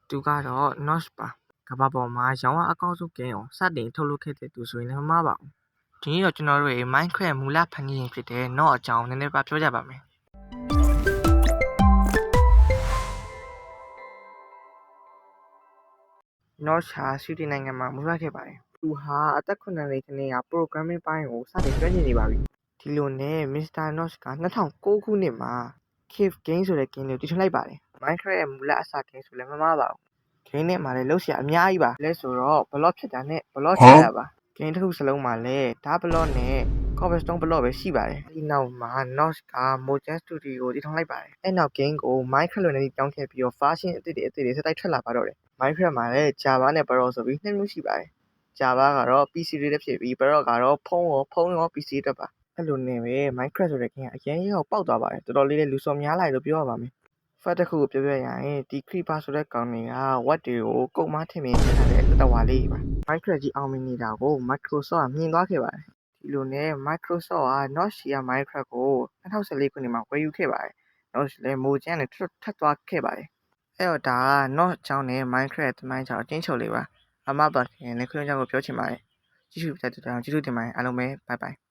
သူကတော့ Notch ပါကမ္ဘာပေါ်မှာရောင်းအားအကောင်းဆုံး game ကိုစတင်ထုတ်လုပ်ခဲ့တဲ့သူဆိုရင်လည်းမမှားပါဘူး။ဒီနေ့တော့ကျွန်တော်တို့ရဲ့ Minecraft မူလဖန်တီးရင်ဖြစ်တဲ့ Notch အကြောင်းနည်းနည်းပါပြောကြပါမယ်။ Notch ဟာဆွီဒင်နိုင်ငံမှာမွေးဖွားခဲ့ပါတယ်။သူဟာအသက်9 နှစ်ခန့်က programming ပိုင်းကိုစတင်ကျွမ်းကျင်နေပါပြီ။ဒီလိုနဲ့ Mr. Notch က2009 ခုနှစ်မှာ Cave Game ဆိုတဲ့ game ကိုတီထွင်လိုက်ပါတယ်။ Minecraft ရဲ့မူလအစ game ဆိုလည်းမမှားပါဘူး။ game နဲ့မှာလည်းလုပ်စရာအများကြီးပါ။လဲဆိုတော့ block ဖြတ်တာနဲ့ block ချတာပါ။ game တစ်ခုစလုံးမှာလည်း dirt block နဲ့ cobblestone block ပဲရှိပါတယ်။ဒီနောက်မှာ Notch က Mojang Studio ကိုတည်ထောင်လိုက်ပါတယ်။အဲ့နောက် game ကို Minecraft လိုနည်းပြောင်းခဲ့ပြီးတော့ version အသစ်တွေဆက်တိုက်ထွက်လာပါတော့တယ်။ Minecraft မှာလည်း Java နဲ့ Bedrock ဆိုပြီး2မျိုးရှိပါတယ်။ Java ကတော့ PC တွေလည်းဖြစ်ပြီး Bedrock ကတော့ဖုန်းရော PC အတွက်ပါ။အဲ့လိုနဲ့ပဲ Minecraft ဆိုတဲ့ game ကအရင်ရောက်ပေါက်သွားပါတယ်။တော်တော်လေးလည်းလူဆော်များလာတယ်လို့ပြောရပါမယ်။ fact တစ်ခုကိုပြောပြရရင်ဒီ creeper ဆိုတဲ့ကောင်တွေက what တွေကိုကုတ်မထင်မြင်ထားတဲ့တဝါလေးပါ။ Minecraft ကြီးအောင်မြင်နေတာကို Microsoft ကမြင်သွားခဲ့ပါတယ်။ဒီလိုနဲ့ Microsoft က Notch ရဲ့ Minecraft ကို2014 ခုနှစ်မှာဝယ်ယူခဲ့ပါတယ်။ Notch လည်း Mojang နဲ့ထပ်သွားခဲ့ပါတယ်။အဲ့တော့ဒါက Notch အကြောင်းနဲ့ Minecraft သမိုင်းကြောင်းအကျဉ်းချုပ်လေးပါ။အမပါခင်လည်းခွင့်အကြောင်းကိုပြောချင်ပါတယ်။ကြည့်ရှုပေးတဲ့အတွက်ကျေးဇူးတင်ပါတယ်အားလုံးပဲ bye bye